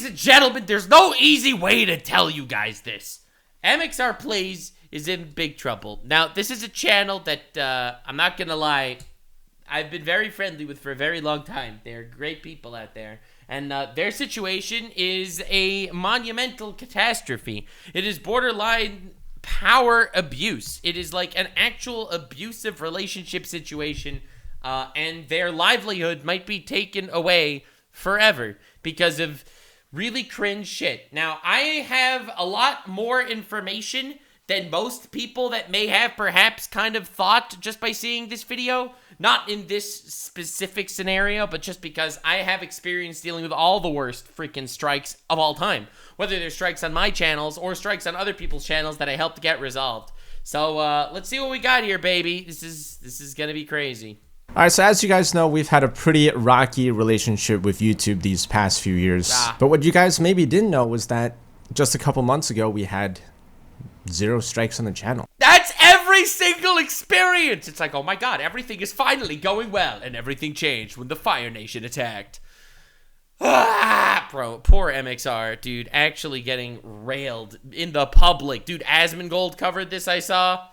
Ladies and gentlemen, there's no easy way to tell you guys this. MxR Plays is in big trouble. Now, this is a channel that, I'm not gonna lie, I've been very friendly with for a very long time. They're great people out there. And their situation is a monumental catastrophe. It is borderline power abuse. It is like an actual abusive relationship situation, and their livelihood might be taken away forever because of really cringe shit. Now, I have a lot more information than most people that may have perhaps kind of thought just by seeing this video. Not in this specific scenario, but just because I have experience dealing with all the worst freaking strikes of all time. Whether they're strikes on my channels or strikes on other people's channels that I helped get resolved. So, let's see what we got here, baby. This is gonna be crazy. Alright, so as you guys know, we've had a pretty rocky relationship with YouTube these past few years. But what you guys maybe didn't know was that just a couple months ago, we had 0 strikes on the channel. That's every single experience! It's like, oh my god, everything is finally going well, and everything changed when the Fire Nation attacked. Bro, poor MxR, dude, actually getting railed in the public. Dude, Asmongold covered this, I saw.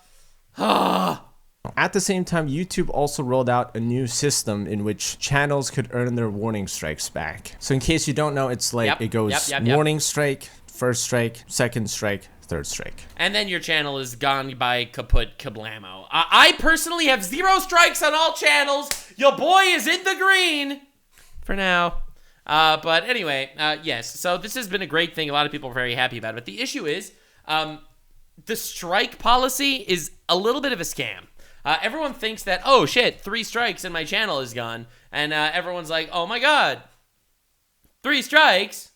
At the same time, YouTube also rolled out a new system in which channels could earn their warning strikes back. So in case you don't know, it's like it goes warning strike, first strike, second strike, third strike. And then your channel is gone by kaput kablamo. I personally have 0 strikes on all channels. Your boy is in the green for now. But anyway, yes. So this has been a great thing. A lot of people are very happy about it. But the issue is, the strike policy is a little bit of a scam. Everyone thinks that, oh shit, 3 strikes and my channel is gone. And everyone's like, oh my god, 3 strikes?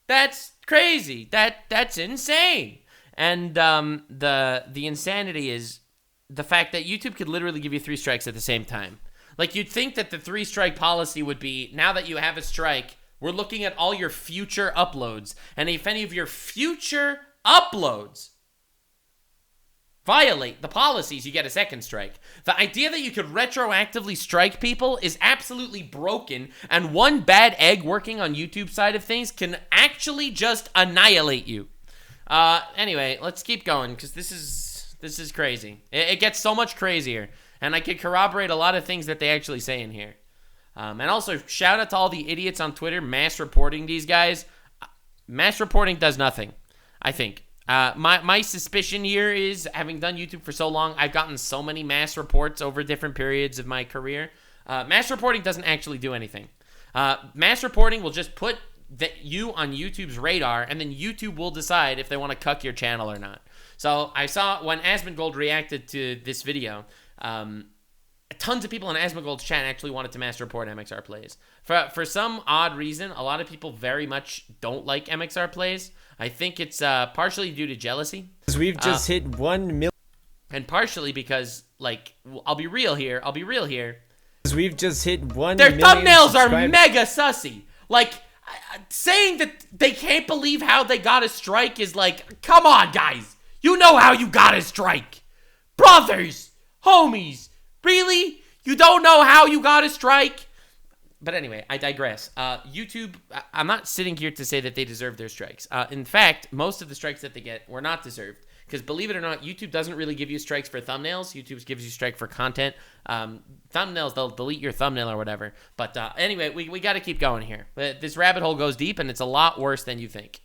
That's crazy. That's insane. And the insanity is the fact that YouTube could literally give you 3 strikes at the same time. Like, you'd think that the 3-strike policy would be, now that you have a strike, we're looking at all your future uploads. And if any of your future uploads violate the policies, you get a 2nd strike. The idea that you could retroactively strike people is absolutely broken, and one bad egg working on YouTube's side of things can actually just annihilate you. Anyway, let's keep going, because this is crazy. It gets so much crazier, and I could corroborate a lot of things that they actually say in here. And also, shout out to all the idiots on Twitter mass reporting these guys. Mass reporting does nothing, I think. My suspicion here is, having done YouTube for so long, I've gotten so many mass reports over different periods of my career. Mass reporting doesn't actually do anything. Mass reporting will just put you on YouTube's radar, and then YouTube will decide if they want to cuck your channel or not. So I saw when Asmongold reacted to this video, tons of people in Asmongold's chat actually wanted to mass report MxR Plays. For some odd reason, a lot of people very much don't like MxR Plays. I think it's partially due to jealousy. Because we've just hit 1 million. And partially because, like, I'll be real here. Because we've just hit 1 Their million thumbnails are mega sussy. Like, saying that they can't believe how they got a strike is like, come on, guys. You know how you got a strike. Brothers, homies. Really? You don't know how you got a strike? But anyway, I digress. YouTube, I'm not sitting here to say that they deserve their strikes. In fact, most of the strikes that they get were not deserved. Because believe it or not, YouTube doesn't really give you strikes for thumbnails. YouTube gives you strike for content. Thumbnails, they'll delete your thumbnail or whatever. But anyway, we got to keep going here. This rabbit hole goes deep, and it's a lot worse than you think.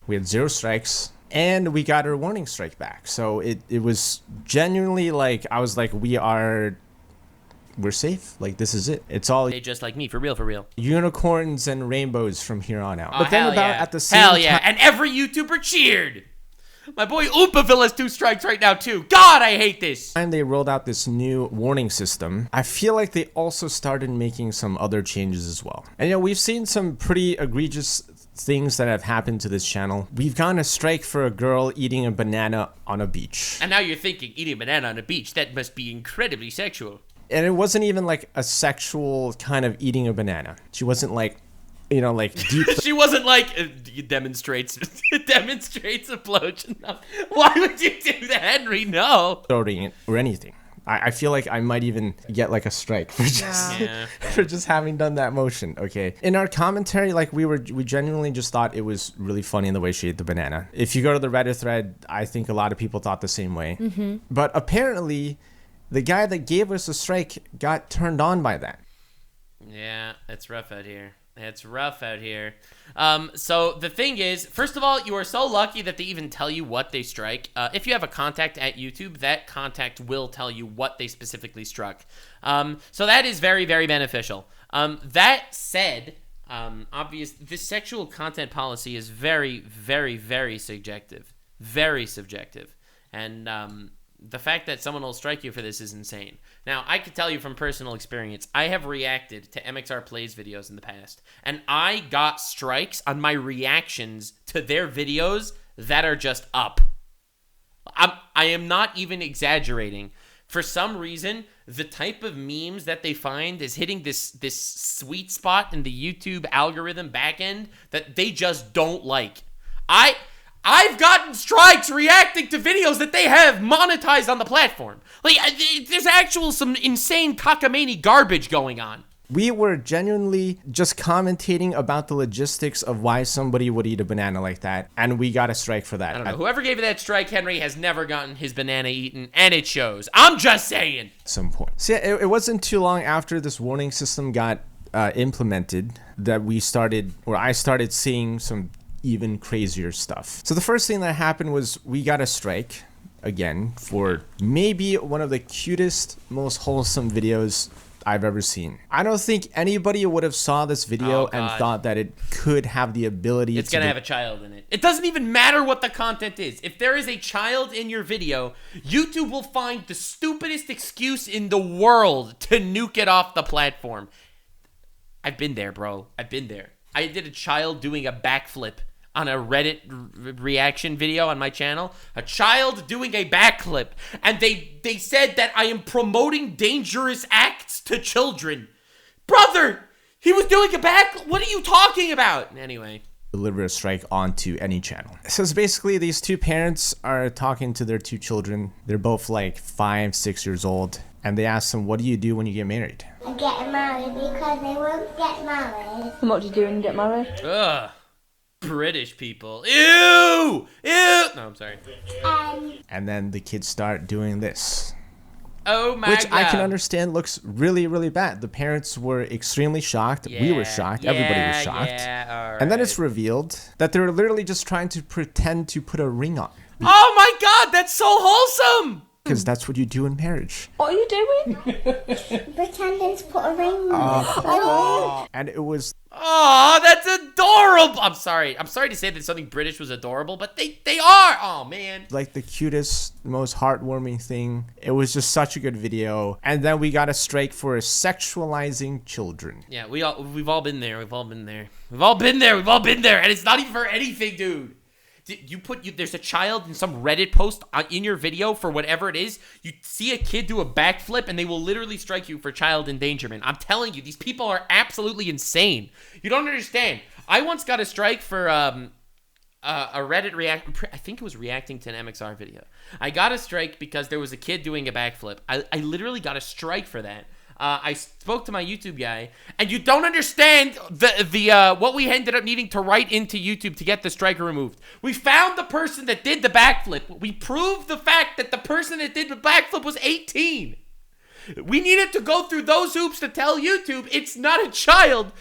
We had 0 strikes, and we got our warning strike back. So it was genuinely like, I was like, we're safe. Like, this is it. It's all just like me, for real. Unicorns and rainbows from here on out. Oh, but then at the same time, and every YouTuber cheered. My boy Oopaville has 2 strikes right now too. God, I hate this. And they rolled out this new warning system. I feel like they also started making some other changes as well. And we've seen some pretty egregious things that have happened to this channel. We've gotten a strike for a girl eating a banana on a beach. And now you're thinking, eating a banana on a beach, that must be incredibly sexual. And it wasn't even like a sexual kind of eating a banana. She wasn't like, like deep. She wasn't like, it demonstrates a blowjob. Why would you do that, Henry? No. Throwing it or anything. I feel like I might even get like a strike for just for just having done that motion. Okay. In our commentary, like we genuinely just thought it was really funny in the way she ate the banana. If you go to the Reddit thread, I think a lot of people thought the same way. But apparently, the guy that gave us a strike got turned on by that. Yeah, it's rough out here. It's rough out here. So the thing is, first of all, you are so lucky that they even tell you what they strike. If you have a contact at YouTube, that contact will tell you what they specifically struck. So that is very, very beneficial. That said, this sexual content policy is very, very, very subjective. Very subjective. And the fact that someone will strike you for this is insane. Now, I can tell you from personal experience, I have reacted to MxR Plays videos in the past, and I got strikes on my reactions to their videos that are just up. I am not even exaggerating. For some reason, the type of memes that they find is hitting this sweet spot in the YouTube algorithm backend that they just don't like. I've gotten strikes reacting to videos that they have monetized on the platform. Like, there's some insane cockamamie garbage going on. We were genuinely just commentating about the logistics of why somebody would eat a banana like that, and we got a strike for that. I don't know. Whoever gave you that strike, Henry, has never gotten his banana eaten, and it shows. I'm just saying. At some point. See, it wasn't too long after this warning system got implemented that I started seeing some even crazier stuff. So the first thing that happened was we got a strike again for maybe one of the cutest, most wholesome videos I've ever seen. I don't think anybody would have saw this video and thought that it could have the ability it's gonna have a child in it. It doesn't even matter what the content is. If there is a child in your video, YouTube will find the stupidest excuse in the world to nuke it off the platform. I've been there, bro. I've been there. I did a child doing a backflip on a Reddit reaction video on my channel. A child doing a backflip. And they said that I am promoting dangerous acts to children. Brother, he was doing a what are you talking about? Anyway. Deliver a strike onto any channel. So it's basically these two parents are talking to their two children. They're both like 5, 6 years old. And they ask them, what do you do when you get married? I get married because they won't get married. And what do you do when you get married? Ugh. British people. Ew! Ew! No, I'm sorry. And then the kids start doing this. Oh my God. Which I can God. understand looks really, really bad. The parents were extremely shocked. Yeah, we were shocked. Everybody was shocked. Yeah, all right. And then it's revealed that they're literally just trying to pretend to put a ring on. Oh my God, that's so wholesome! Because that's what you do in marriage. What are you doing? Pretending to put a ring on. And it was... Oh, that's adorable! I'm sorry to say that something British was adorable, but they are! Oh, man. like the cutest, most heartwarming thing. It was just such a good video. And then we got a strike for sexualizing children. Yeah, we've all been there. We've all been there. We've all been there. And it's not even for anything, dude. There's a child in some Reddit post in your video for whatever it is. You see a kid do a backflip and they will literally strike you for child endangerment. I'm telling you, these people are absolutely insane. You don't understand. I once got a strike for a Reddit I think it was reacting to an MxR video. I got a strike because there was a kid doing a backflip. I literally got a strike for that. I spoke to my YouTube guy, and you don't understand what we ended up needing to write into YouTube to get the striker removed. We found the person that did the backflip. We proved the fact that the person that did the backflip was 18. We needed to go through those hoops to tell YouTube it's not a child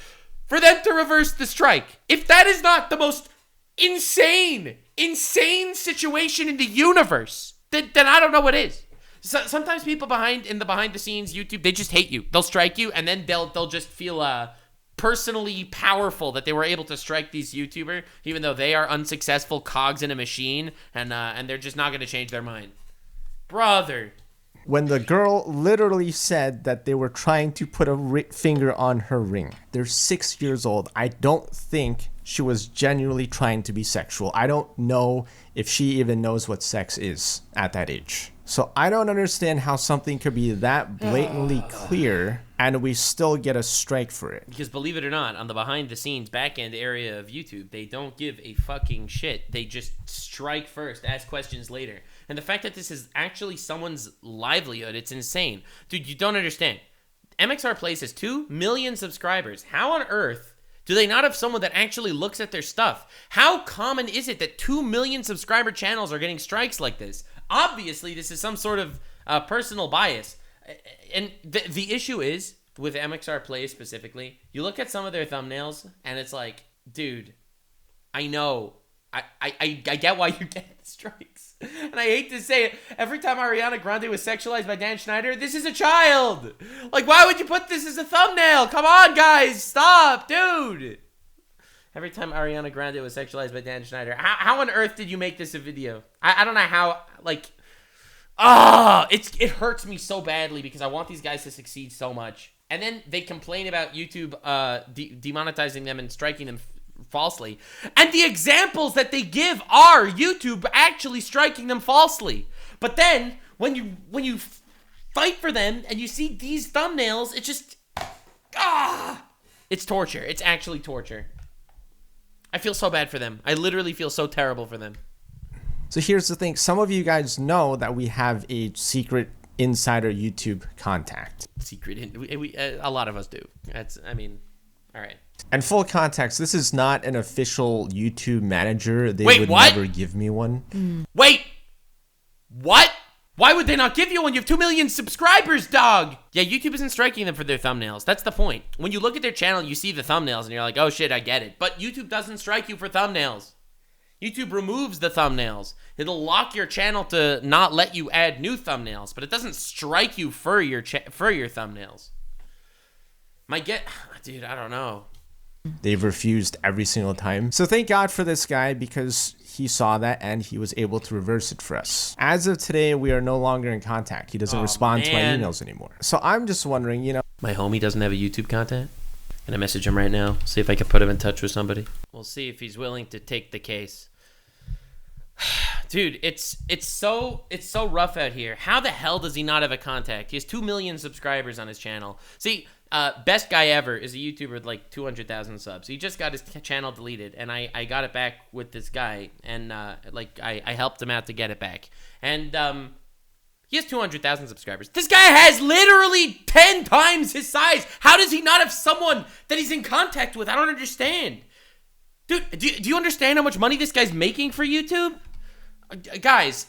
for them to reverse the strike. If that is not the most insane situation in the universe, then I don't know what is. So, sometimes people behind the scenes YouTube, they just hate you. They'll strike you, and then they'll just feel personally powerful that they were able to strike these YouTuber, even though they are unsuccessful cogs in a machine, and they're just not going to change their mind. Brother. When the girl literally said that they were trying to put a finger on her ring. They're 6 years old. I don't think she was genuinely trying to be sexual. I don't know if she even knows what sex is at that age. So I don't understand how something could be that blatantly clear and we still get a strike for it. Because believe it or not, on the behind the scenes back end area of YouTube, they don't give a fucking shit. They just strike first, ask questions later. And the fact that this is actually someone's livelihood, it's insane. Dude, you don't understand. MxR Plays has 2 million subscribers. How on earth do they not have someone that actually looks at their stuff? How common is it that 2 million subscriber channels are getting strikes like this? Obviously, this is some sort of personal bias. And the issue is, with MxR Plays specifically, you look at some of their thumbnails, and it's like, dude, I know. I get why you get strikes. And I hate to say it, every time Ariana Grande was sexualized by Dan Schneider, this is a child. Like, why would you put this as a thumbnail? Come on, guys. Stop, dude. Every time Ariana Grande was sexualized by Dan Schneider. How on earth did you make this a video? I don't know how, like... it hurts me so badly because I want these guys to succeed so much. And then they complain about YouTube demonetizing them and striking them falsely. And the examples that they give are YouTube actually striking them falsely. But then, when you fight for them and you see these thumbnails, it just... It's torture. It's actually torture. I feel so bad for them. I literally feel so terrible for them. So here's the thing. Some of you guys know that we have a secret insider YouTube contact. A lot of us do. All right. And full context, this is not an official YouTube manager. They Wait, would what? never give me one. Wait! What? Why would they not give you one? You have 2 million subscribers, dog! Yeah, YouTube isn't striking them for their thumbnails. That's the point. When you look at their channel, you see the thumbnails, and you're like, oh shit, I get it. But YouTube doesn't strike you for thumbnails. YouTube removes the thumbnails. It'll lock your channel to not let you add new thumbnails, but it doesn't strike you for your thumbnails. Dude, I don't know. They've refused every single time. So thank God for this guy because he saw that and he was able to reverse it for us. As of today, we are no longer in contact. He doesn't respond to my emails anymore. So I'm just wondering, My homie doesn't have a YouTube contact? Can I message him right now? See if I can put him in touch with somebody. We'll see if he's willing to take the case. Dude, it's so rough out here. How the hell does he not have a contact? He has 2 million subscribers on his channel. See, Best Guy Ever is a YouTuber with like 200,000 subs. He just got his channel deleted, and I got it back with this guy, and I helped him out to get it back. And he has 200,000 subscribers. This guy has literally 10 times his size. How does he not have someone that he's in contact with? I don't understand. Dude, do you understand how much money this guy's making for YouTube? Guys,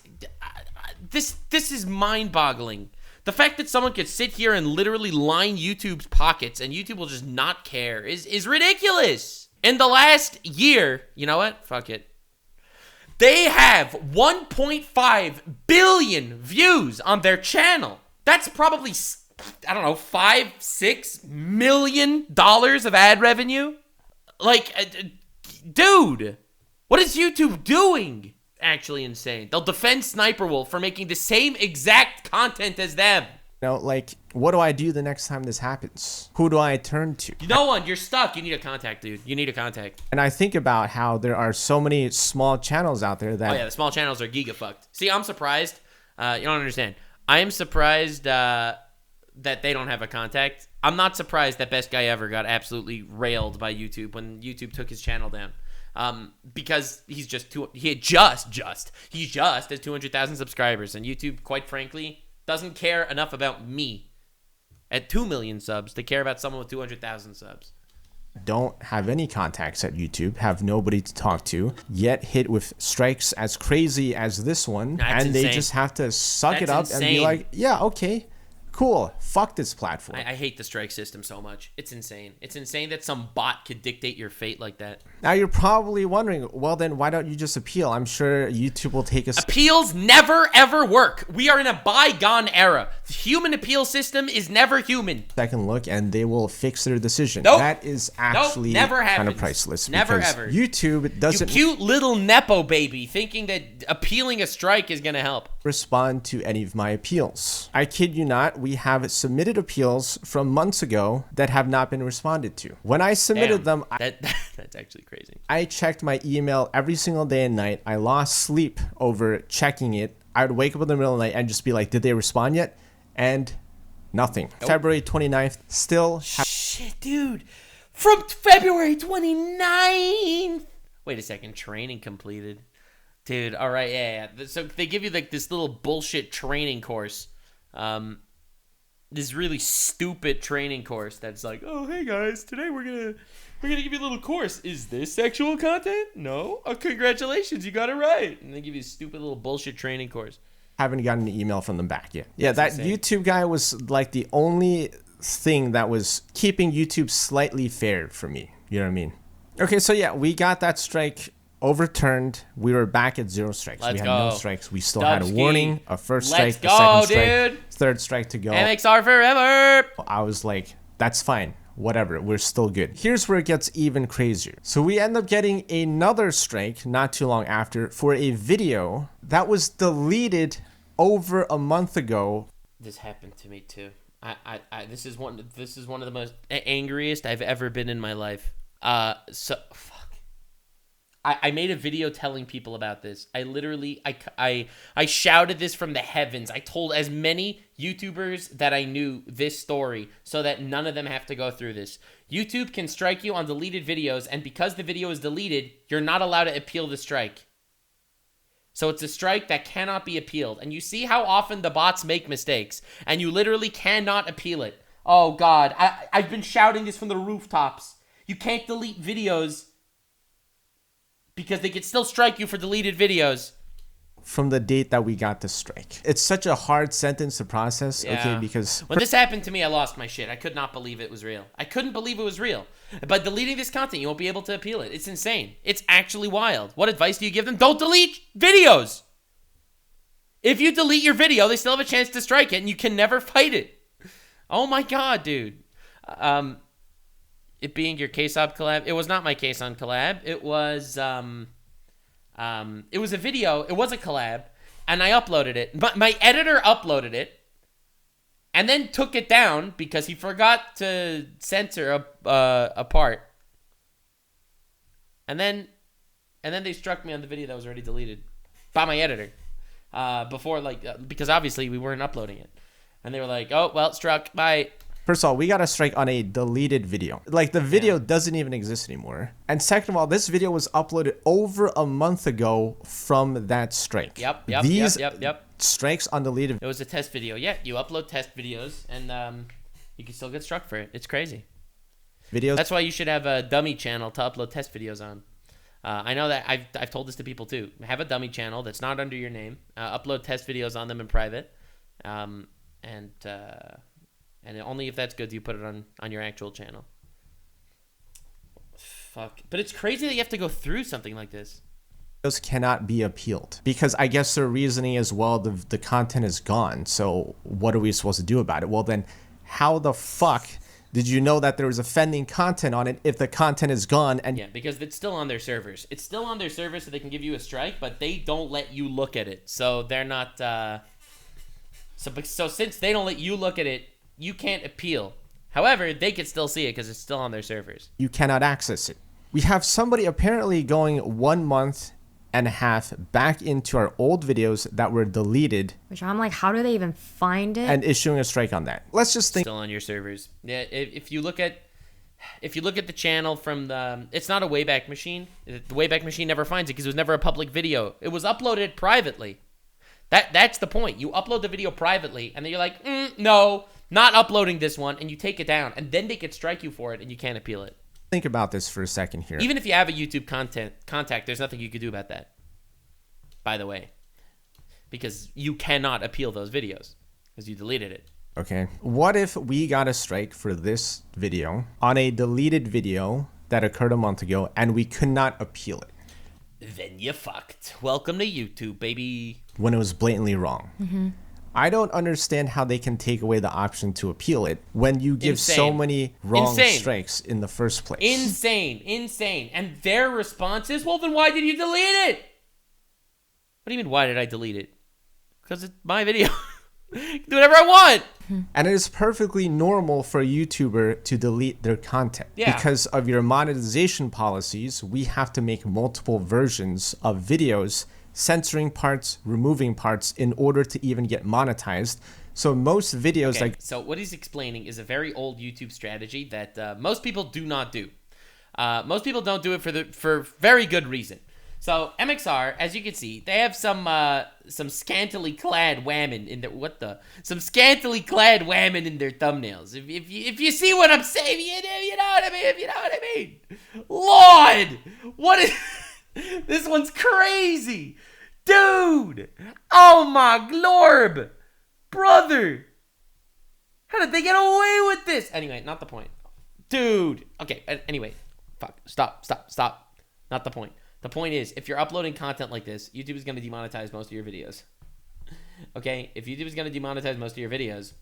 this is mind-boggling. The fact that someone could sit here and literally line YouTube's pockets and YouTube will just not care is ridiculous. In the last year, you know what? Fuck it. They have 1.5 billion views on their channel. That's probably, I don't know, $5-6 million of ad revenue. Like, dude, what is YouTube doing? Actually insane. They'll defend Sniper Wolf for making the same exact content as them. Like, what do I do the next time this happens? Who do I turn to? No one. You're stuck. You need a contact, dude. You need a contact. And I think about how there are so many small channels out there that... Oh, yeah. The small channels are giga-fucked. See, I'm surprised. You don't understand. I am surprised that they don't have a contact. I'm not surprised that Best Guy Ever got absolutely railed by YouTube when YouTube took his channel down. Because he just has 200,000 subscribers, and YouTube, quite frankly, doesn't care enough about me at 2 million subs to care about someone with 200,000 subs. Don't have any contacts at YouTube, have nobody to talk to, yet hit with strikes as crazy as this one, That's and insane. they just have to suck it That's up and be insane. like, yeah, okay, cool, fuck this platform. I hate the strike system so much. It's insane. It's insane that some bot could dictate your fate like that. Now you're probably wondering, well then why don't you just appeal? I'm sure YouTube will take us. Appeals never ever work. We are in a bygone era. The human appeal system is never human. Second look and they will fix their decision. Nope. That is actually never kind of happens. priceless. Never because ever. YouTube doesn't You cute little Nepo baby thinking that appealing a strike is going to help. respond to any of my appeals. I kid you not, we have submitted appeals from months ago that have not been responded to. When I submitted them, That's actually crazy. I checked my email every single day and night. I lost sleep over checking it. I would wake up in the middle of the night and just be like, did they respond yet? And nothing. February 29th, still... Shit, dude. From February 29th. Wait a second. Training completed. Dude, all right, yeah. So they give you like this little bullshit training course. This really stupid training course that's like, oh, hey guys, today we're gonna give you a little course. Is this sexual content? No? Oh, congratulations, you got it right. And they give you a stupid little bullshit training course. Haven't gotten an email from them back yet. Yeah, That's that insane. YouTube guy was like the only thing that was keeping YouTube slightly fair for me. You know what I mean? Okay, so yeah, we got that strike overturned. We were back at 0 strikes. Let's we had go. no strikes. We still had a Dubski. warning, a first Let's strike, a second go, strike, dude. third strike to go. MxR forever. I was like, that's fine. Whatever, we're still good. Here's where it gets even crazier. So we end up getting another strike not too long after for a video that was deleted over a month ago. This happened to me too. This is one of the most angriest I've ever been in my life. Fuck. I made a video telling people about this. I literally, I shouted this from the heavens. I told as many YouTubers that I knew this story so that none of them have to go through this. YouTube can strike you on deleted videos, and because the video is deleted, you're not allowed to appeal the strike. So it's a strike that cannot be appealed. And you see how often the bots make mistakes, and you literally cannot appeal it. Oh, God. I've been shouting this from the rooftops. You can't delete videos because they could still strike you for deleted videos. From the date that we got the strike. It's such a hard sentence to process, okay, because... When this happened to me, I lost my shit. I could not believe it was real. I couldn't believe it was real. By deleting this content, you won't be able to appeal it. It's insane. It's actually wild. What advice do you give them? Don't delete videos! If you delete your video, they still have a chance to strike it, and you can never fight it. Oh my God, dude. It being your K-Sob collab, it was not my K-Son collab. It was a video. It was a collab, and I uploaded it. But my editor uploaded it, and then took it down because he forgot to censor a part. And then they struck me on the video that was already deleted by my editor before, because obviously we weren't uploading it, and they were like, "Oh well, struck." Bye. First of all, we got a strike on a deleted video. Like, the video doesn't even exist anymore. And second of all, this video was uploaded over a month ago from that strike. Yep. These strikes on deleted... It was a test video. Yeah, you upload test videos, and you can still get struck for it. It's crazy. videos. That's why you should have a dummy channel to upload test videos on. I know that I've told this to people too. Have a dummy channel that's not under your name. Upload test videos on them in private. And only if that's good do you put it on your actual channel. Fuck. But it's crazy that you have to go through something like this. Those cannot be appealed because I guess their reasoning is, well, the content is gone. So what are we supposed to do about it? Well, then how the fuck did you know that there was offending content on it if the content is gone? And yeah, because it's still on their servers. It's still on their servers, so they can give you a strike, but they don't let you look at it. So they're not... So since they don't let you look at it, you can't appeal. However, they could still see it because it's still on their servers. You cannot access it. We have somebody apparently going 1 month and a half back into our old videos that were deleted. Which I'm like, how do they even find it? And issuing a strike on that. Let's just think. Still on your servers. Yeah, if you look at the channel from the... It's not a Wayback Machine. The Wayback Machine never finds it because it was never a public video. It was uploaded privately. That's the point. You upload the video privately, and then you're like, no, not uploading this one, and you take it down, and then they could strike you for it, and you can't appeal it. Think about this for a second here. Even if you have a YouTube contact, there's nothing you could do about that, by the way, because you cannot appeal those videos because you deleted it. Okay. What if we got a strike for this video on a deleted video that occurred a month ago, and we could not appeal it? Then you fucked. Welcome to YouTube, baby. When it was blatantly wrong. Mm-hmm. I don't understand how they can take away the option to appeal it when you give so many wrong strikes in the first place. Insane. And their response is, well, then why did you delete it? What do you mean, why did I delete it? Because it's my video. Do whatever I want. And it is perfectly normal for a YouTuber to delete their content. Yeah. Because of your monetization policies, we have to make multiple versions of videos, censoring parts, removing parts in order to even get monetized. So most videos So what he's explaining is a very old YouTube strategy that most people do not do. Most people don't do it for very good reason. So MxR, as you can see, they have some scantily clad women in their scantily clad women in their thumbnails. If you see what I'm saying, you know what I mean. If you know what I mean, Lord, what is this one's crazy, dude? Oh my glorb, brother, how did they get away with this? Anyway, not the point, dude. Okay, anyway, fuck, stop. Not the point. The point is, if you're uploading content like this, YouTube is going to demonetize most of your videos. Okay? If YouTube is going to demonetize most of your videos,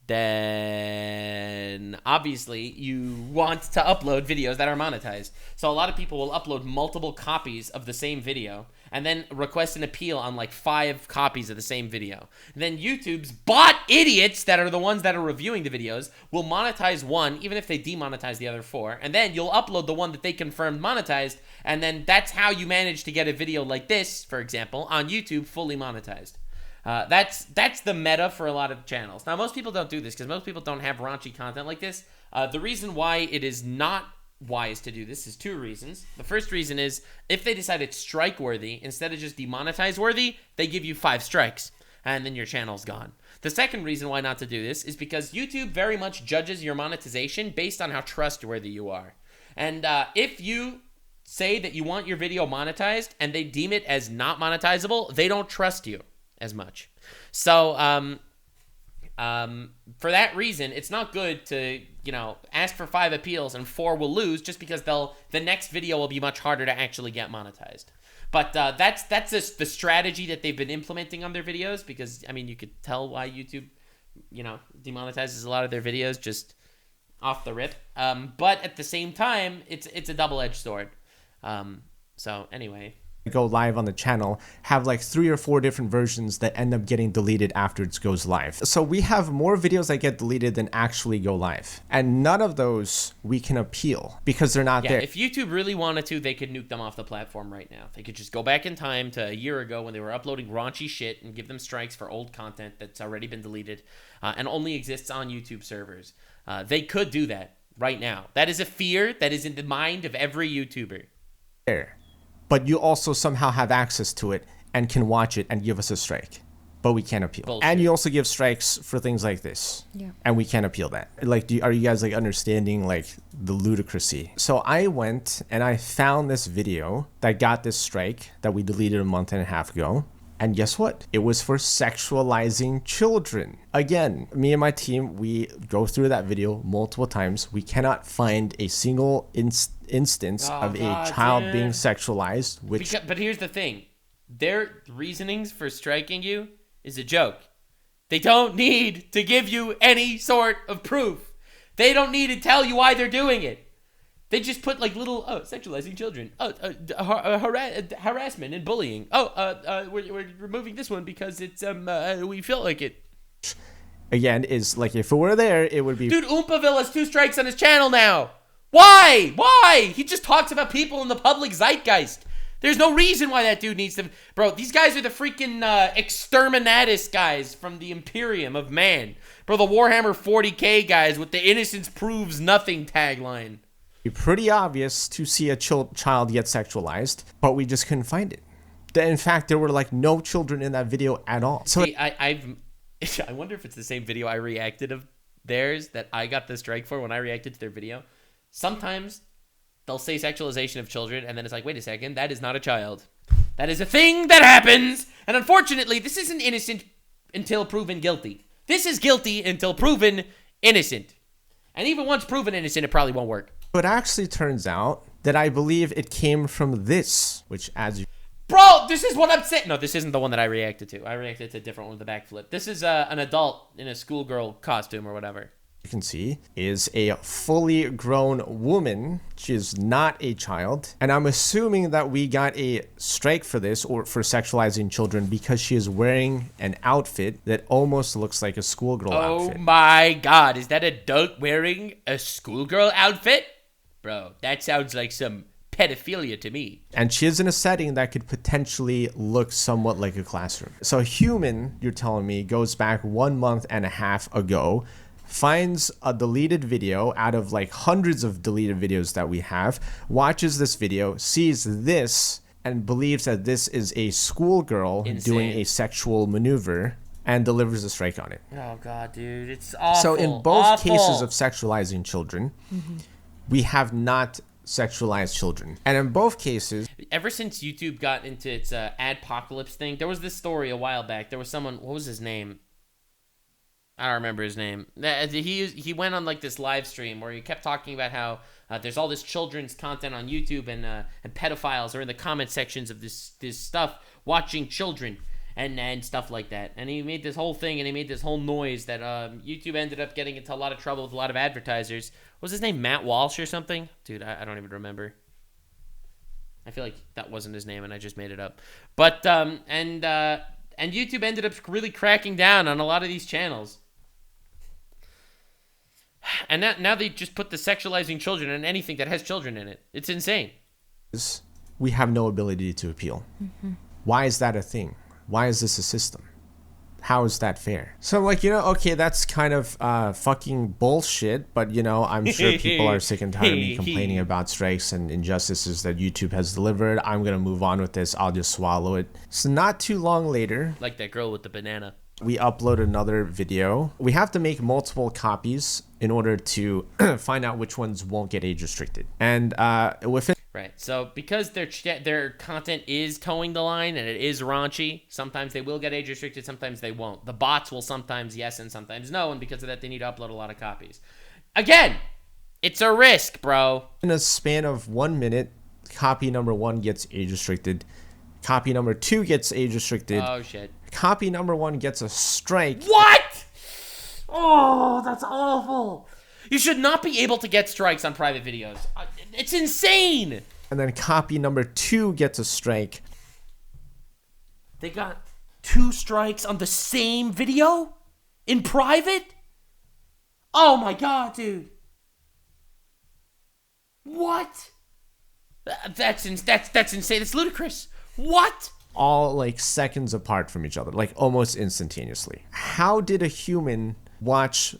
then obviously you want to upload videos that are monetized. So a lot of people will upload multiple copies of the same video and then request an appeal on like 5 copies of the same video. And then YouTube's bot idiots that are the ones that are reviewing the videos will monetize one, even if they demonetize the other 4. And then you'll upload the one that they confirmed monetized. And then that's how you manage to get a video like this, for example, on YouTube fully monetized. That's the meta for a lot of channels. Now, most people don't do this because most people don't have raunchy content like this. The reason why it is not wise to do this is 2 reasons. The first reason is if they decide it's strike worthy, instead of just demonetize worthy, they give you 5 strikes and then your channel's gone. The second reason why not to do this is because YouTube very much judges your monetization based on how trustworthy you are. And if you say that you want your video monetized and they deem it as not monetizable, they don't trust you as much. So for that reason, it's not good to, ask for 5 appeals and 4 will lose just because the next video will be much harder to actually get monetized. But that's just the strategy that they've been implementing on their videos because, I mean, you could tell why YouTube, demonetizes a lot of their videos just off the rip. But at the same time, it's a double-edged sword. So anyway, go live on the channel have like 3 or 4 different versions that end up getting deleted after it goes live. So we have more videos that get deleted than actually go live, and none of those we can appeal because they're not there. If YouTube really wanted to, they could nuke them off the platform right now. They could just go back in time to a year ago when they were uploading raunchy shit and give them strikes for old content that's already been deleted and only exists on YouTube servers. They could do that right now. That is a fear that is in the mind of every YouTuber. There. But you also somehow have access to it and can watch it and give us a strike. But we can't appeal. Bullshit. And you also give strikes for things like this. Yeah. And we can't appeal that. Like, are you guys like understanding like the ludicrousy? So I went and I found this video that got this strike that we deleted a month and a half ago. And guess what? It was for sexualizing children. Again, me and my team, we go through that video multiple times. We cannot find a single instance of a child being sexualized. But here's the thing. Their reasonings for striking you is a joke. They don't need to give you any sort of proof. They don't need to tell you why they're doing it. They just put like little, sexualizing children, harassment and bullying. We're removing this one because it's we feel like it. Again, is like if it were there, it would be. Dude, Oompaville has 2 strikes on his channel now. Why? Why? He just talks about people in the public zeitgeist. There's no reason why that dude needs to. Bro, these guys are the freaking exterminatus guys from the Imperium of Man. Bro, the Warhammer 40K guys with the innocence proves nothing tagline. Pretty obvious to see a child get sexualized, but we just couldn't find it. In fact, there were like no children in that video at all. So see, I wonder if it's the same video I reacted of theirs that I got the strike for when I reacted to their video. Sometimes they'll say sexualization of children, and then it's like, wait a second, that is not a child. That is a thing that happens, and unfortunately, this isn't innocent until proven guilty. This is guilty until proven innocent. And even once proven innocent, it probably won't work. it actually turns out that I believe it came from this, which as you... Bro, this is what I'm saying. No, this isn't the one that I reacted to. I reacted to a different one with the backflip. This is an adult in a schoolgirl costume or whatever. you can see, is a fully grown woman. She is not a child. And I'm assuming that we got a strike for this, or for sexualizing children, because she is wearing an outfit that almost looks like a schoolgirl outfit. Oh my god, is that adult wearing a schoolgirl outfit? Bro, that sounds like some pedophilia to me. And she is in a setting that could potentially look somewhat like a classroom. So a human, you're telling me, goes back 1.5 months ago, finds a deleted video out of like hundreds of deleted videos that we have, watches this video, sees this, and believes that this is a schoolgirl doing a sexual maneuver, and delivers a strike on it. Oh god, dude, it's awful. So in both cases of sexualizing children, we have not sexualized children. And in both cases, ever since YouTube got into its adpocalypse thing, there was this story a while back. There was someone, what was his name? I don't remember his name. He went on like this live stream where he kept talking about how there's all this children's content on YouTube, and pedophiles are in the comment sections of this stuff watching children and stuff like that. And he made this whole thing, and he made this whole noise that YouTube ended up getting into a lot of trouble with a lot of advertisers. What was his name? Matt Walsh or something? Dude, I don't even remember. I feel like that wasn't his name and I just made it up. But and YouTube ended up really cracking down on a lot of these channels. And now they just put the sexualizing children in anything that has children in it. It's insane. we have no ability to appeal. Why is that a thing? Why is this a system? How is that fair? So I'm like, okay, that's kind of fucking bullshit, but I'm sure people are sick and tired of me complaining about strikes and injustices that YouTube has delivered. I'm gonna move on with this. I'll just swallow it. So not too long later, like that girl with the banana, we upload another video. We have to make multiple copies in order to find out which ones won't get age restricted. And within right. So because their content is towing the line and it is raunchy, sometimes they will get age restricted, sometimes they won't. The bots will sometimes yes and sometimes no, and because of that they need to upload a lot of copies. Again, it's a risk, bro. In a span of 1 minute, copy number 1 gets age restricted. Copy number 2 gets age restricted. Oh shit. Copy number 1 gets a strike. What? Oh, that's awful. You should not be able to get strikes on private videos. It's insane. And then copy number 2 gets a strike. They got 2 strikes on the same video? In private? Oh my god, dude. What? That's insane. That's ludicrous. What? All like seconds apart from each other, like almost instantaneously. How did a human watch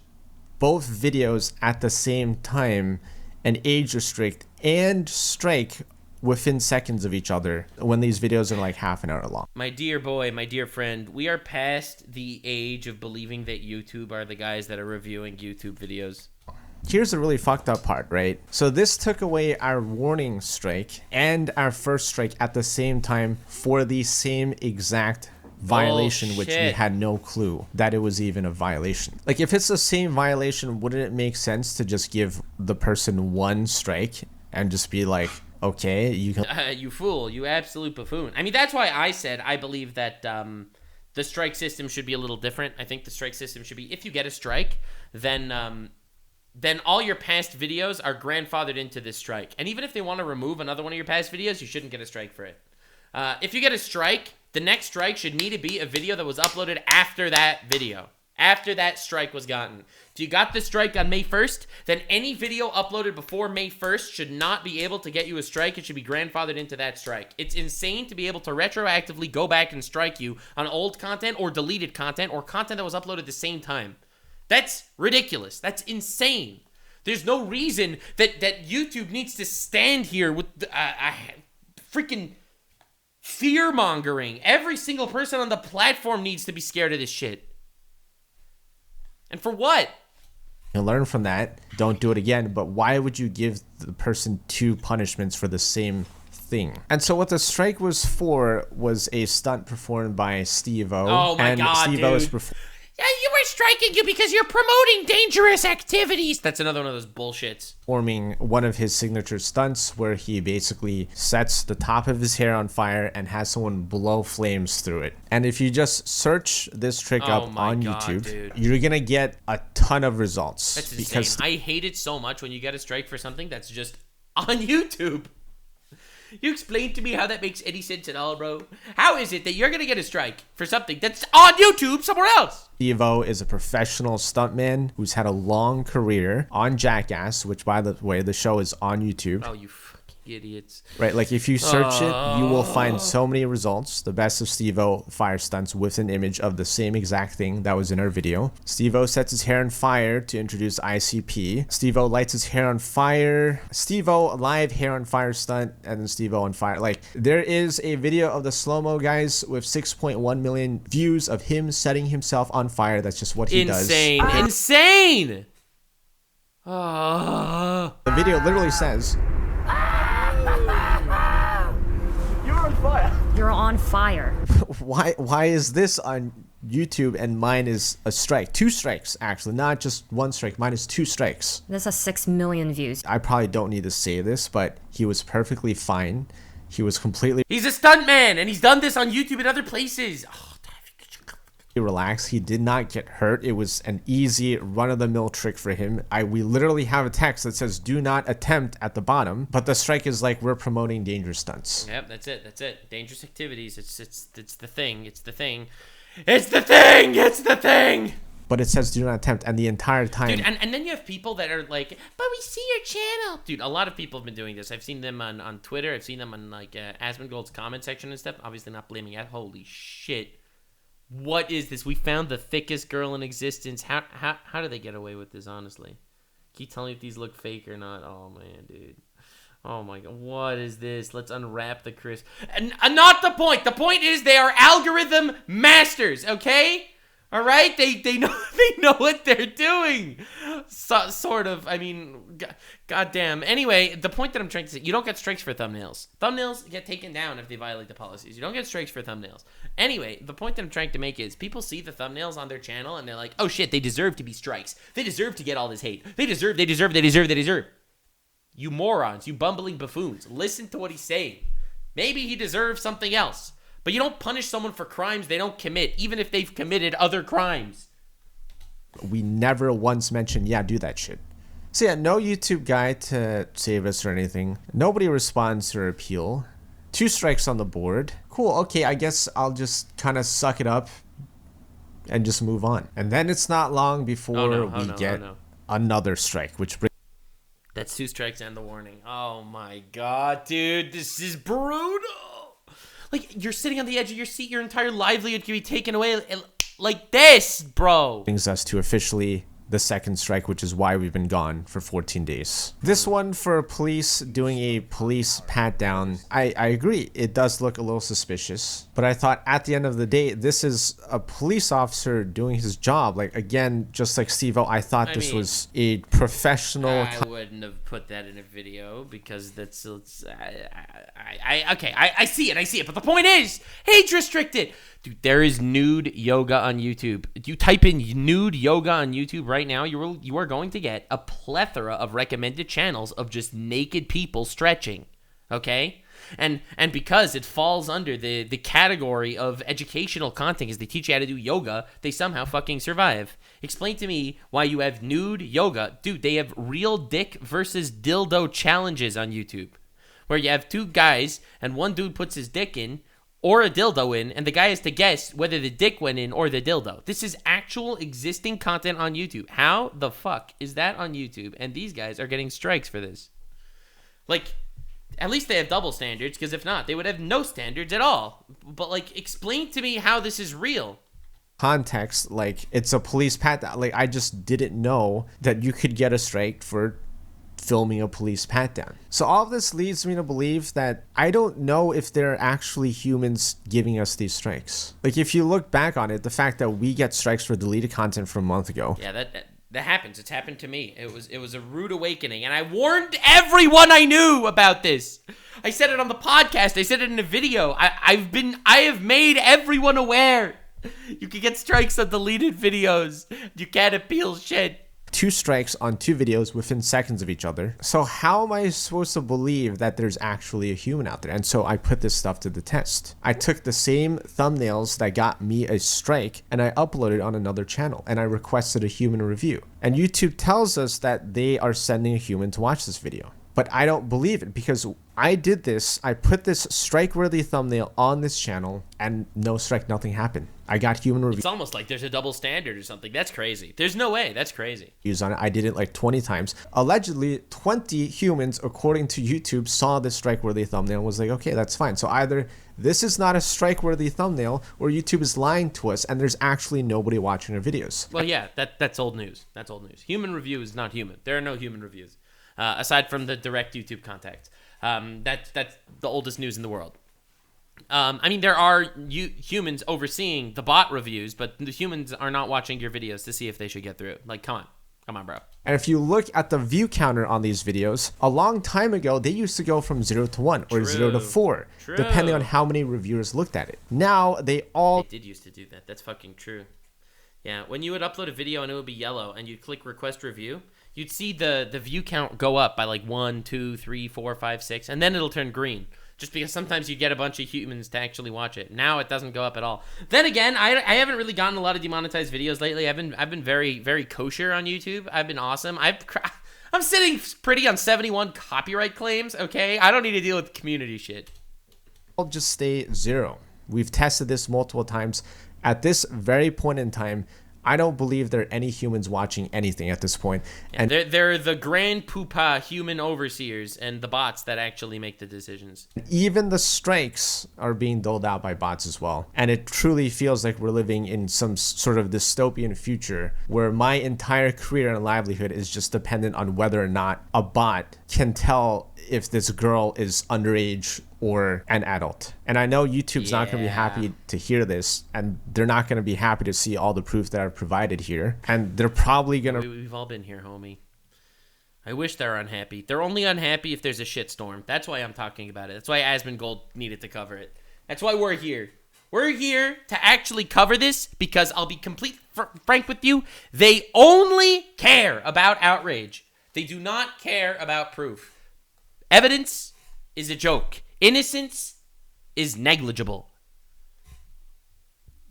both videos at the same time and age restrict and strike within seconds of each other when these videos are like half an hour long? My dear boy, my dear friend, we are past the age of believing that YouTube are the guys that are reviewing YouTube videos. Here's the really fucked up part, right? So this took away our warning strike and our first strike at the same time for the same exact violation, which we had no clue that it was even a violation. Like, if it's the same violation, wouldn't it make sense to just give the person 1 strike and just be like, okay, you can... you fool, you absolute buffoon. I mean, that's why I said I believe that the strike system should be a little different. I think the strike system should be, if you get a strike, then all your past videos are grandfathered into this strike. And even if they want to remove another one of your past videos, you shouldn't get a strike for it. If you get a strike, the next strike should need to be a video that was uploaded after that video. After that strike was gotten. If you got the strike on May 1st, then any video uploaded before May 1st should not be able to get you a strike. It should be grandfathered into that strike. It's insane to be able to retroactively go back and strike you on old content or deleted content or content that was uploaded at the same time. That's ridiculous. That's insane. There's no reason that YouTube needs to stand here with freaking fear-mongering. Every single person on the platform needs to be scared of this shit. And for what? You learn from that. Don't do it again. But why would you give the person 2 punishments for the same thing? And so what the strike was for was a stunt performed by Steve-O. Oh my god, Steve-O dude. Yeah, you were striking you because you're promoting dangerous activities. That's another one of those bullshits. Performing one of his signature stunts where he basically sets the top of his hair on fire and has someone blow flames through it. And if you just search this trick up on YouTube, dude, you're gonna get a ton of results. That's insane. I hate it so much when you get a strike for something that's just on YouTube. You explain to me how that makes any sense at all, bro? How is it that you're gonna get a strike for something that's on YouTube somewhere else? Steve-O is a professional stuntman who's had a long career on Jackass, which, by the way, the show is on YouTube. Oh, you fucking idiots. Right, like if you search it, you will find so many results. The best of Steve-O fire stunts with an image of the same exact thing that was in our video. Steve-O sets his hair on fire to introduce ICP. Steve-O lights his hair on fire. Steve-O live hair on fire stunt, and then Steve-O on fire. Like, there is a video of the slow-mo guys with 6.1 million views of him setting himself on fire. That's just what he does. Insane! The video literally says, You're on fire. why is this on YouTube and mine is a strike? 2 strikes, actually, not just 1 strike. Mine is 2 strikes. This has 6 million views. I probably don't need to say this, but he was perfectly fine. He was completely He's a stuntman, and he's done this on YouTube and other places. Oh, relaxed. He did not get hurt. It was an easy run-of-the-mill trick for him. We literally have a text that says "do not attempt" at the bottom, but the strike is like, we're promoting dangerous stunts. Yep, that's it. That's it. Dangerous activities. It's the thing. It's the thing. It's the thing. It's the thing. But it says "do not attempt," and the entire time, dude. And then you have people that are like, "But we see your channel, dude." A lot of people have been doing this. I've seen them on Twitter. I've seen them on like Asmongold's comment section and stuff. Obviously, not blaming it. Holy shit. What is this? We found the thickest girl in existence. How do they get away with this, honestly? Keep telling me if these look fake or not. Oh, man, dude. Oh, my God. What is this? Let's unwrap the crisp. And not the point. The point is they are algorithm masters, okay? All right? They know what they're doing. Sort of. I mean, goddamn. Anyway, the point that I'm trying to say, you don't get strikes for thumbnails. Thumbnails get taken down if they violate the policies. You don't get strikes for thumbnails. Anyway, the point that I'm trying to make is people see the thumbnails on their channel and they're like, oh shit, they deserve to be strikes. They deserve to get all this hate. They deserve. You morons, you bumbling buffoons. Listen to what he's saying. Maybe he deserves something else. But you don't punish someone for crimes they don't commit, even if they've committed other crimes. We never once mentioned, yeah, do that shit. So yeah, no YouTube guy to save us or anything. Nobody responds to our appeal. 2 strikes on the board. Cool, okay, I guess I'll just kind of suck it up and just move on. And then it's not long before we get another strike, which brings... That's 2 strikes and the warning. Oh my god, dude, this is brutal. Like, you're sitting on the edge of your seat, your entire livelihood can be taken away like this, bro. Brings us to officially the 2nd strike, which is why we've been gone for 14 days. This one for police doing a police pat down. I agree, it does look a little suspicious, but I thought at the end of the day, this is a police officer doing his job. Like, again, just like Steve-O, I thought this was a professional... I wouldn't have put that in a video because that's... I see it, but the point is, age restricted. Dude, there is nude yoga on YouTube. If you type in nude yoga on YouTube right now, you are going to get a plethora of recommended channels of just naked people stretching, okay? And because it falls under the category of educational content, because they teach you how to do yoga, they somehow fucking survive. Explain to me why you have nude yoga. Dude, they have real dick versus dildo challenges on YouTube, where you have 2 guys and one dude puts his dick in, or a dildo in, and the guy has to guess whether the dick went in or the dildo. This is actual existing content on YouTube. How the fuck is that on YouTube? And these guys are getting strikes for this. Like, at least they have double standards, because if not, they would have no standards at all. But, like, explain to me how this is real. Context, like, it's a police pat down. Like, I just didn't know that you could get a strike for filming a police pat down. So all of this leads me to believe that I don't know if there are actually humans giving us these strikes. Like, if you look back on it, the fact that we get strikes for deleted content from a month ago. Yeah, that happens. It's happened to me. It was a rude awakening, and I warned everyone I knew about this. I said it on the podcast. I said it in a video. I have made everyone aware. You can get strikes on deleted videos. You can't appeal shit. 2 strikes on 2 videos within seconds of each other. So how am I supposed to believe that there's actually a human out there? And so I put this stuff to the test. I took the same thumbnails that got me a strike and I uploaded on another channel and I requested a human review. And YouTube tells us that they are sending a human to watch this video. But I don't believe it because I did this. I put this strike-worthy thumbnail on this channel and no strike, nothing happened. I got human reviews. It's almost like there's a double standard or something. That's crazy. There's no way. That's crazy. On it. I did it like 20 times. Allegedly, 20 humans, according to YouTube, saw this strike-worthy thumbnail and was like, okay, that's fine. So either this is not a strike-worthy thumbnail or YouTube is lying to us and there's actually nobody watching our videos. Well, yeah, that's old news. That's old news. Human review is not human. There are no human reviews. Aside from the direct YouTube contact. That's the oldest news in the world. I mean, there are humans overseeing the bot reviews, but the humans are not watching your videos to see if they should get through. Like, come on, bro. And if you look at the view counter on these videos, a long time ago, they used to go from 0 to 1 or 0 to 4, depending on how many reviewers looked at it. Now, they did used to do that. That's fucking true. Yeah, when you would upload a video and it would be yellow and you'd click request review, you'd see the view count go up by like 1, 2, 3, 4, 5, 6, and then it'll turn green. Just because sometimes you get a bunch of humans to actually watch it. Now it doesn't go up at all. Then again, I haven't really gotten a lot of demonetized videos lately. I've been very, very kosher on YouTube. I've been awesome. I'm sitting pretty on 71 copyright claims, okay? I don't need to deal with community shit. I'll just stay 0. We've tested this multiple times. At this very point in time, I don't believe there are any humans watching anything at this point. Yeah, and they're the grand poopah human overseers and the bots that actually make the decisions. Even the strikes are being doled out by bots as well. And it truly feels like we're living in some sort of dystopian future where my entire career and livelihood is just dependent on whether or not a bot can tell if this girl is underage or an adult. And I know YouTube's not going to be happy to hear this, and they're not going to be happy to see all the proof that I've provided here. And they're probably going to... We've all been here, homie. I wish they're unhappy. They're only unhappy if there's a shitstorm. That's why I'm talking about it. That's why Asmongold needed to cover it. That's why we're here. We're here to actually cover this because I'll be completely frank with you. They only care about outrage. They do not care about proof. Evidence is a joke. Innocence is negligible.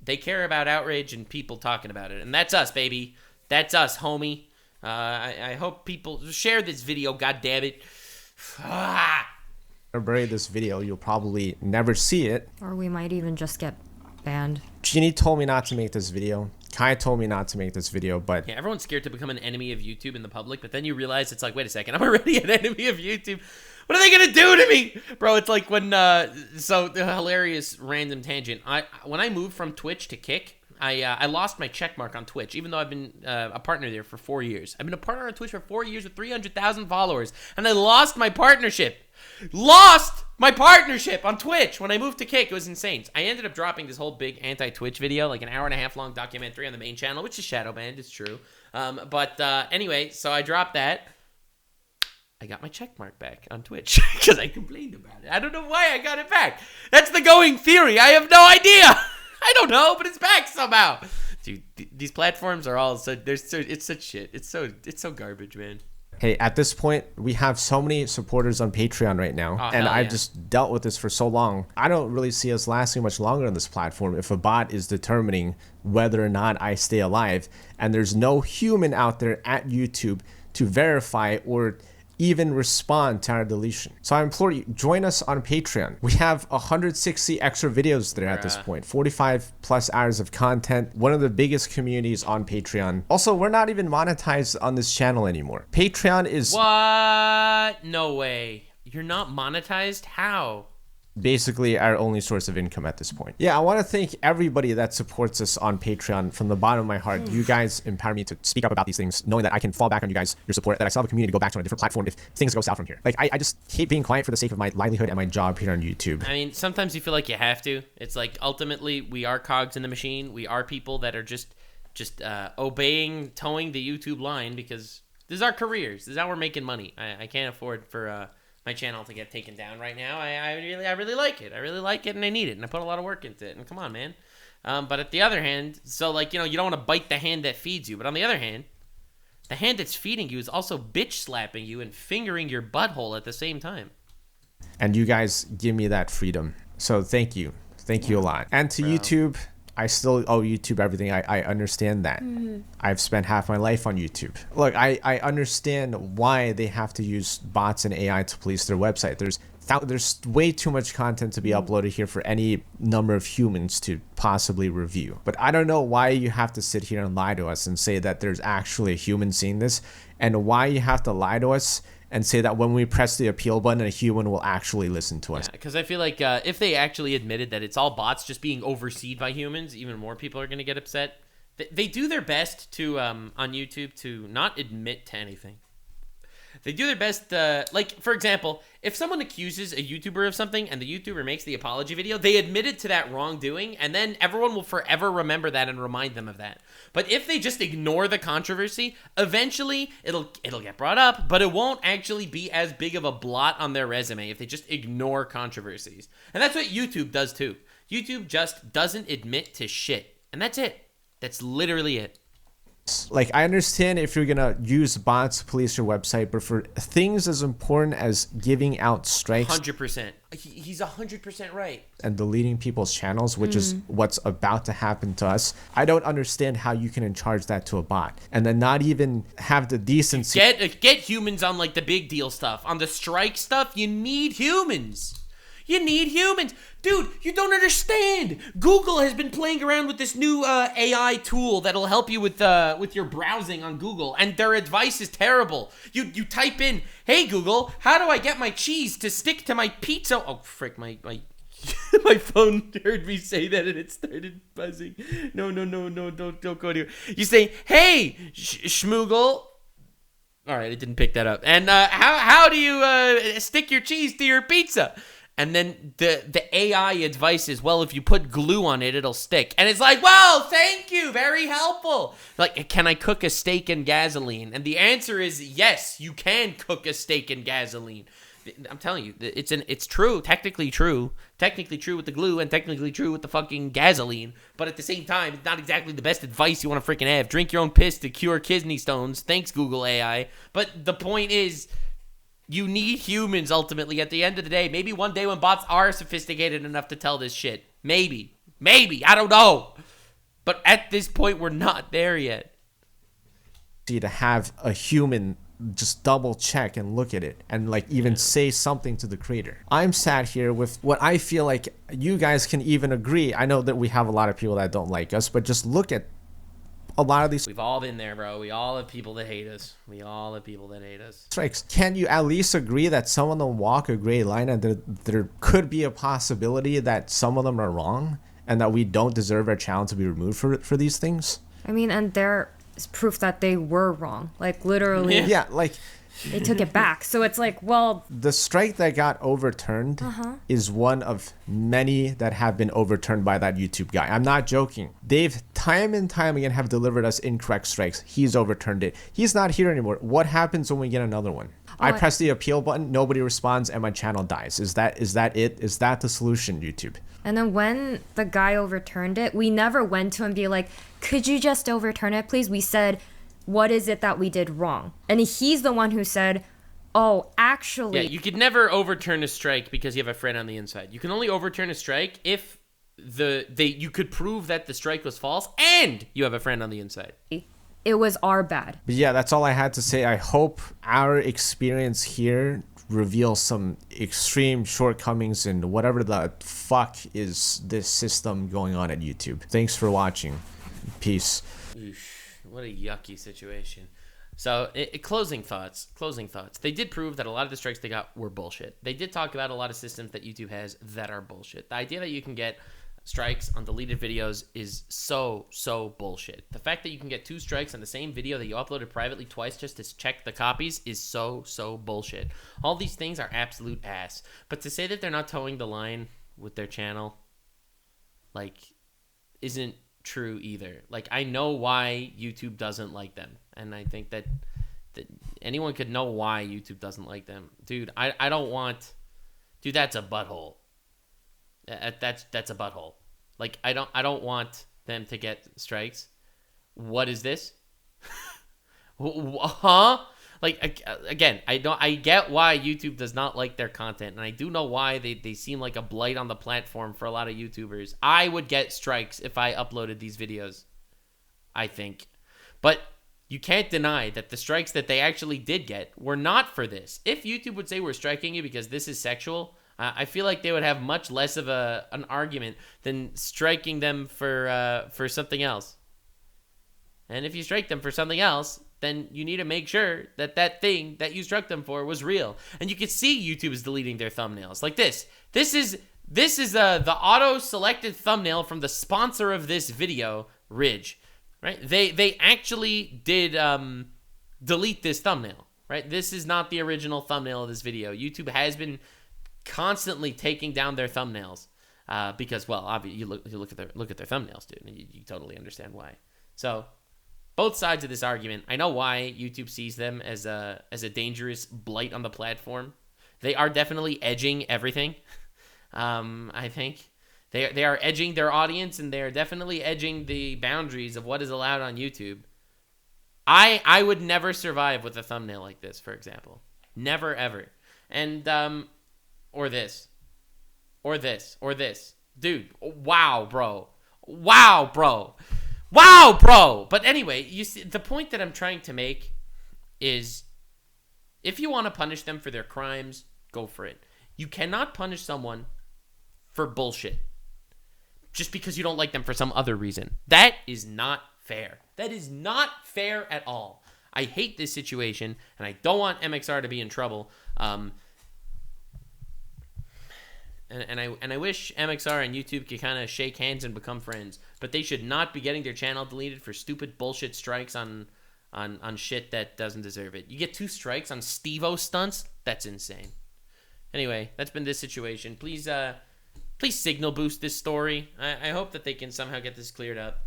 They care about outrage and people talking about it. And that's us, baby. That's us, homie. I hope people share this video, goddammit. bury this video. You'll probably never see it. Or we might even just get banned. Jeannie told me not to make this video. Kai told me not to make this video, but... Yeah, everyone's scared to become an enemy of YouTube in the public, but then you realize it's like, wait a second, I'm already an enemy of YouTube. What are they gonna do to me? Bro, it's like when, so the hilarious random tangent. When I moved from Twitch to Kick, I lost my check mark on Twitch, even though I've been a partner there for 4 years. I've been a partner on Twitch for 4 years with 300,000 followers, and I lost my partnership. Lost my partnership on Twitch when I moved to Kick. It was insane. I ended up dropping this whole big anti-Twitch video, like an hour-and-a-half long documentary on the main channel, which is shadow banned, it's true. Anyway, so I dropped that. I got my check mark back on Twitch because I complained about it. I don't know why I got it back. That's the going theory. I have no idea. I don't know, but it's back somehow. Dude, these platforms are all so it's such shit. It's so garbage, man. Hey, at this point, we have so many supporters on Patreon right now, and I've just dealt with this for so long. I don't really see us lasting much longer on this platform if a bot is determining whether or not I stay alive, and there's no human out there at YouTube to verify or even respond to our deletion. So I implore you, join us on Patreon. We have 160 extra videos there at this point, 45 plus hours of content, one of the biggest communities on Patreon. Also, we're not even monetized on this channel anymore. Patreon is... What? No way. You're not monetized? How? Basically our only source of income at this point. Yeah, I want to thank everybody that supports us on Patreon from the bottom of my heart. You guys empower me to speak up about these things, knowing that I can fall back on you guys, your support, that I still have a community to go back to on a different platform if things go south from here. Like, I just hate being quiet for the sake of my livelihood and my job here on YouTube. I mean, sometimes you feel like you have to. It's like, ultimately, we are cogs in the machine. We are people that are just obeying, towing the YouTube line because this is our careers. This is how we're making money. I can't afford for... my channel to get taken down right now. I really like it. I really like it and I need it and I put a lot of work into it. And come on, man. But at the other hand, so like, you know, you don't want to bite the hand that feeds you. But on the other hand, the hand that's feeding you is also bitch slapping you and fingering your butthole at the same time. And you guys give me that freedom. So thank you. Thank you a lot. And to YouTube, I still owe YouTube everything. I understand that. I've spent half my life on YouTube. Look, I understand why they have to use bots and AI to police their website. There's way too much content to be uploaded here for any number of humans to possibly review. But I don't know why you have to sit here and lie to us and say that there's actually a human seeing this, and why you have to lie to us and say that when we press the appeal button, a human will actually listen to us. Because I feel like if they actually admitted that it's all bots just being overseen by humans, even more people are going to get upset. They do their best to, on YouTube, to not admit to anything. They do their best, like, for example, if someone accuses a YouTuber of something and the YouTuber makes the apology video, they admitted to that wrongdoing, and then everyone will forever remember that and remind them of that. But if they just ignore the controversy, eventually it'll get brought up, but it won't actually be as big of a blot on their resume if they just ignore controversies. And that's what YouTube does too. YouTube just doesn't admit to shit. And that's it. That's literally it. Like, I understand if you're gonna use bots to police your website, but for things as important as giving out strikes, 100%. He's 100% right. And deleting people's channels, which is what's about to happen to us, I don't understand how you can charge that to a bot and then not even have the decency. Get humans on like the big deal stuff. On the strike stuff, you need humans. You need humans. Dude, you don't understand. Google has been playing around with this new AI tool that'll help you with your browsing on Google, and their advice is terrible. You type in, "Hey Google, how do I get my cheese to stick to my pizza?" Oh, frick, my my phone heard me say that and it started buzzing. No, don't go to. You say, "Hey, Schmoogle." All right, it didn't pick that up. And how do you stick your cheese to your pizza? And then the AI advice is, well, if you put glue on it, it'll stick. And it's like, well, thank you, very helpful. Like, can I cook a steak in gasoline? And the answer is yes, you can cook a steak in gasoline. I'm telling you, it's true, technically true with the glue and technically true with the fucking gasoline. But at the same time, it's not exactly the best advice you want to freaking have. Drink your own piss to cure kidney stones. Thanks, Google AI. But the point is, you need humans ultimately at the end of the day. Maybe one day when bots are sophisticated enough to tell this shit. Maybe, I don't know. But at this point, we're not there yet. To have a human just double check and look at it and like even say something to the creator. I'm sat here with what I feel like you guys can even agree. I know that we have a lot of people that don't like us, but just look at a lot of these. We've all been there, bro. We all have people that hate us. Strikes. Can you at least agree that some of them walk a gray line and there could be a possibility that some of them are wrong and that we don't deserve our channel to be removed for these things? I mean, and there is proof that they were wrong. Like, literally. Yeah, like, they took it back. So it's like, well, the strike that got overturned is one of many that have been overturned by that YouTube guy. I'm not joking. They've time and time again have delivered us incorrect strikes. He's overturned it. He's not here anymore. What happens when we get another one? I press the appeal button, nobody responds, and my channel dies. Is that it? Is that the solution, YouTube? And then when the guy overturned it, we never went to him and be like, could you just overturn it, please? We said, what is it that we did wrong? And he's the one who said, oh, actually. Yeah, you could never overturn a strike because you have a friend on the inside. You can only overturn a strike if you could prove that the strike was false and you have a friend on the inside. It was our bad. But yeah, that's all I had to say. I hope our experience here reveals some extreme shortcomings in whatever the fuck is this system going on at YouTube. Thanks for watching. Peace. What a yucky situation. So, closing thoughts. They did prove that a lot of the strikes they got were bullshit. They did talk about a lot of systems that YouTube has that are bullshit. The idea that you can get strikes on deleted videos is so bullshit. The fact that you can get 2 strikes on the same video that you uploaded privately twice just to check the copies is so bullshit. All these things are absolute ass. But to say that they're not towing the line with their channel, like, isn't true either. Like, I know why YouTube doesn't like them, and I think that anyone could know why YouTube doesn't like them. Dude, I don't want... Dude, that's a butthole. That's a butthole. Like, I don't want them to get strikes. What is this? Huh? Like, again, I get why YouTube does not like their content, and I do know why they seem like a blight on the platform for a lot of YouTubers. I would get strikes if I uploaded these videos, I think. But you can't deny that the strikes that they actually did get were not for this. If YouTube would say we're striking you because this is sexual, I feel like they would have much less of an argument than striking them for something else. And if you strike them for something else, then you need to make sure that that thing that you struck them for was real. And you can see YouTube is deleting their thumbnails. Like this. This is the auto-selected thumbnail from the sponsor of this video, Ridge. Right? They actually did delete this thumbnail. Right? This is not the original thumbnail of this video. YouTube has been constantly taking down their thumbnails because, well, obviously you look at their thumbnails, dude, and you totally understand why. So, both sides of this argument, I know why YouTube sees them as a dangerous blight on the platform. They are definitely edging everything. I think they are edging their audience, and they are definitely edging the boundaries of what is allowed on YouTube. I would never survive with a thumbnail like this, for example. Never, ever. And, or this. Or this. Or this. Dude, wow, bro. Wow, bro. Wow, bro! But anyway, you see, the point that I'm trying to make is if you want to punish them for their crimes, go for it. You cannot punish someone for bullshit just because you don't like them for some other reason. That is not fair. That is not fair at all. I hate this situation, and I don't want MXR to be in trouble. And I wish MXR and YouTube could kind of shake hands and become friends, but they should not be getting their channel deleted for stupid bullshit strikes on shit that doesn't deserve it. You get 2 strikes on Steve-O stunts? That's insane. Anyway, that's been this situation. Please signal boost this story. I hope that they can somehow get this cleared up.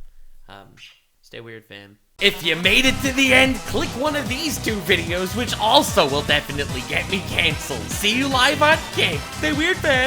Stay weird, fam. If you made it to the end, click one of these 2 videos, which also will definitely get me canceled. See you live on Kick. Stay weird, fam.